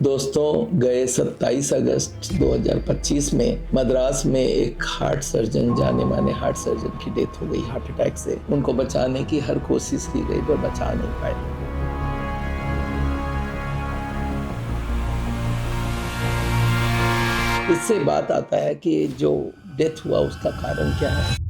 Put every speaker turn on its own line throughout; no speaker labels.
दोस्तों, गए 27 अगस्त 2025 में मद्रास में एक हार्ट सर्जन, जाने माने हार्ट सर्जन की डेथ हो गई हार्ट अटैक से। उनको बचाने की हर कोशिश की गई पर बचा नहीं पाए। इससे बात आता है कि जो डेथ हुआ उसका कारण क्या है।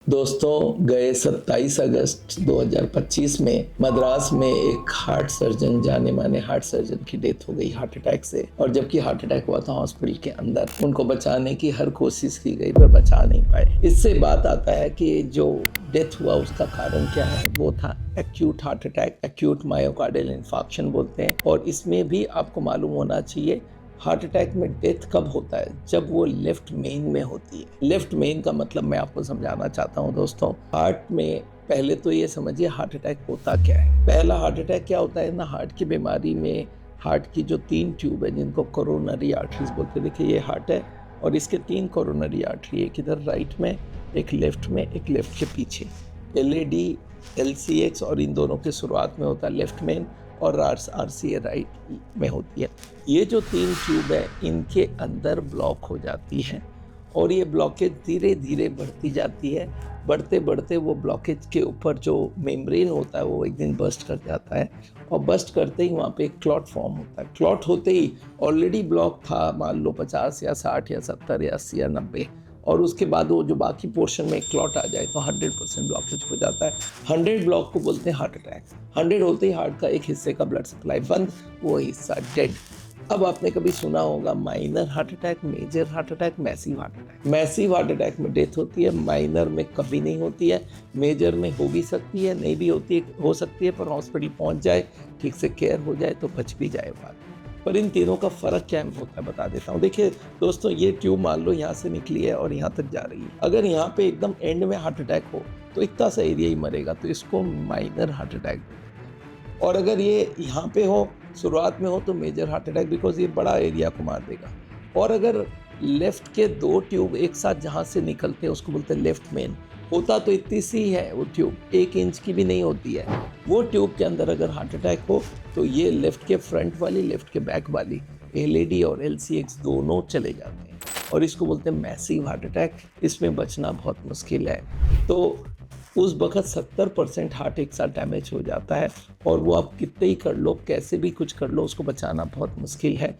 दोस्तों, गए 27 अगस्त 2025 में मद्रास में एक हार्ट सर्जन, जाने माने हार्ट सर्जन की डेथ हो गई हार्ट अटैक से। और जबकि हार्ट अटैक हुआ था हॉस्पिटल के अंदर, उनको बचाने की हर कोशिश की गई पर बचा नहीं पाए। इससे बात आता है कि जो डेथ हुआ उसका कारण क्या है। वो था acute heart attack, acute myocardial infarction बोलते हैं। और इसमें भी आपको मालूम होना चाहिए हार्ट अटैक में डेथ कब होता है, जब वो लेफ्ट मेन में होती है। लेफ्ट मेन का मतलब मैं आपको समझाना चाहता हूँ दोस्तों। हार्ट में पहले तो ये समझिए हार्ट अटैक होता क्या है। पहला हार्ट अटैक क्या होता है ना, हार्ट की बीमारी में हार्ट की जो 3 ट्यूब है जिनको कोरोनरी आर्टरीज बोलते हैं। देखिए ये हार्ट है और इसके 3 कोरोनरी आर्टरी, एक इधर राइट में, एक लेफ्ट में, एक लेफ्ट के पीछे। LAD, LCX और इन दोनों के शुरुआत में होता है लेफ्ट मेन और RCA राइट में होती है। ये जो 3 ट्यूब है इनके अंदर ब्लॉक हो जाती है और ये ब्लॉकेज धीरे धीरे बढ़ती जाती है। बढ़ते बढ़ते वो ब्लॉकेज के ऊपर जो मेम्ब्रेन होता है वो एक दिन बस्ट कर जाता है और बस्ट करते ही वहाँ पे एक क्लॉट फॉर्म होता है। क्लॉट होते ही ऑलरेडी ब्लॉक था, मान लो 50 या 60 या 70 या 80 या 90, और उसके बाद वो जो बाकी पोर्शन में क्लॉट आ जाए तो 100% ब्लॉकेज हो जाता है। 100 ब्लॉक को बोलते हैं हार्ट अटैक। 100 होते ही हार्ट का एक हिस्से का ब्लड सप्लाई बंद, वो हिस्सा डेड। अब आपने कभी सुना होगा minor heart attack, major heart attack, massive heart attack. Massive heart attack में डेथ होती है, माइनर में कभी नहीं होती है, मेजर में हो भी सकती है, नहीं भी होती है, हो सकती है, पर हॉस्पिटल पहुंच जाए, ठीक से केयर हो जाए तो बच भी जाए बात। पर इन तीनों का फ़र्क क्या होता है बता देता हूँ। देखिए दोस्तों, ये ट्यूब मान लो यहाँ से निकली है और यहाँ तक जा रही है। अगर यहाँ पे एकदम एंड में हार्ट अटैक हो तो इतना सा एरिया ही मरेगा, तो इसको माइनर हार्ट अटैक। और अगर ये यहाँ पे हो, शुरुआत में हो, तो मेजर हार्ट अटैक, बिकॉज ये बड़ा एरिया को मार देगा। और अगर लेफ्ट के 2 ट्यूब एक साथ जहाँ से निकलते हैं उसको बोलते हैं लेफ्ट मेन। होता तो इतनी सी है वो ट्यूब, 1 इंच की भी नहीं होती है। वो ट्यूब के अंदर अगर हार्ट अटैक हो तो ये लेफ्ट के फ्रंट वाली, लेफ्ट के बैक वाली, LAD और LCX दोनों चले जाते हैं और इसको बोलते हैं मैसिव हार्ट अटैक। इसमें बचना बहुत मुश्किल है। तो उस वक्त 70% हार्ट एक साथ डैमेज हो जाता है और वो आप कितने ही कर लो, कैसे भी कुछ कर लो, उसको बचाना बहुत मुश्किल है।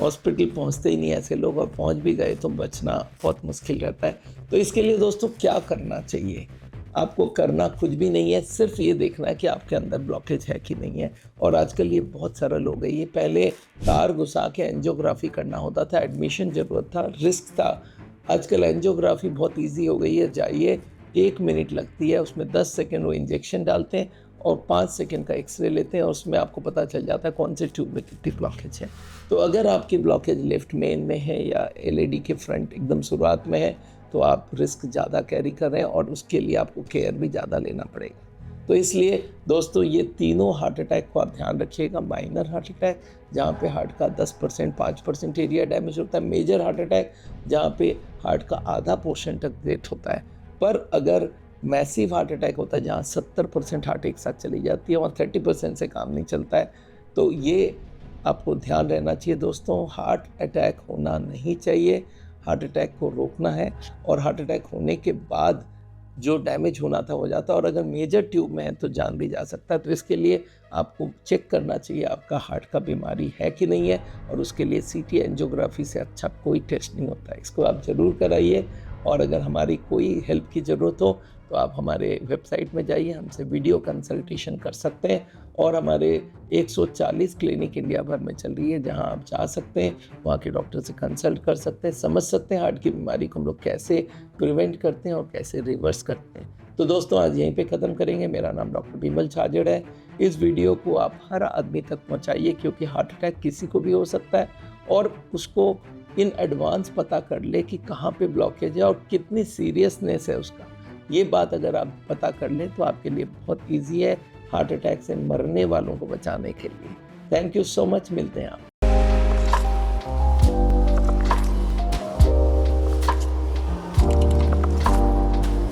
हॉस्पिटल पहुंचते ही नहीं ऐसे लोग, और पहुंच भी गए तो बचना बहुत मुश्किल रहता है। तो इसके लिए दोस्तों क्या करना चाहिए? आपको करना कुछ भी नहीं है, सिर्फ ये देखना है कि आपके अंदर ब्लॉकेज है कि नहीं है। और आजकल ये बहुत सारा लोग है, ये पहले तार घुसा के एंजियोग्राफी करना होता था, एडमिशन ज़रूरत था, रिस्क था। आजकल एंजियोग्राफी बहुत ईजी हो गई है, जाइए 1 मिनट लगती है, उसमें 10 सेकेंड वो इंजेक्शन डालते हैं और 5 सेकेंड का एक्सरे लेते हैं और उसमें आपको पता चल जाता है कौन से ट्यूब में कितनी ब्लॉकेज है। तो अगर आपकी ब्लॉकेज लेफ्ट मेन में है या LAD के फ्रंट एकदम शुरुआत में है तो आप रिस्क ज़्यादा कैरी कर रहे हैं और उसके लिए आपको केयर भी ज़्यादा लेना पड़ेगा। तो इसलिए दोस्तों ये तीनों हार्ट अटैक को आप ध्यान रखिएगा। माइनर हार्ट अटैक जहाँ पे हार्ट का 10% 5% एरिया डैमेज होता है। मेजर हार्ट अटैक जहाँ पे हार्ट का आधा पोर्शन तक डेथ होता है। पर अगर मैसिव हार्ट अटैक होता है जहाँ 70% हार्ट एक साथ चली जाती है और 30% से काम नहीं चलता है, तो ये आपको ध्यान रहना चाहिए दोस्तों। हार्ट अटैक होना नहीं चाहिए, हार्ट अटैक को रोकना है। और हार्ट अटैक होने के बाद जो डैमेज होना था हो जाता है, और अगर मेजर ट्यूब में है तो जान भी जा सकता है। तो इसके लिए आपको चेक करना चाहिए आपका हार्ट का बीमारी है कि नहीं है, और उसके लिए CT एंजियोग्राफी से अच्छा कोई टेस्ट नहीं होता है। इसको आप ज़रूर कराइए। और अगर हमारी कोई हेल्प की ज़रूरत हो तो आप हमारे वेबसाइट में जाइए, हमसे वीडियो कंसल्टेशन कर सकते हैं। और हमारे 140 क्लिनिक इंडिया भर में चल रही है, जहां आप जा सकते हैं, वहाँ के डॉक्टर से कंसल्ट कर सकते हैं, समझ सकते हैं हार्ट की बीमारी को हम लोग कैसे प्रिवेंट करते हैं और कैसे रिवर्स करते हैं। तो दोस्तों आज यहीं पे ख़त्म करेंगे। मेरा नाम डॉक्टर बिमल छाजड़ है। इस वीडियो को आप हर आदमी तक पहुँचाइए, क्योंकि हार्ट अटैक किसी को भी हो सकता है और उसको इन एडवांस पता कर ले कि कहाँ पे ब्लॉकेज है और कितनी सीरियसनेस है उसका। ये बात अगर आप पता कर लें तो आपके लिए बहुत ईजी है हार्ट अटैक से मरने वालों को बचाने के लिए। Thank you so much. मिलते हैं आप।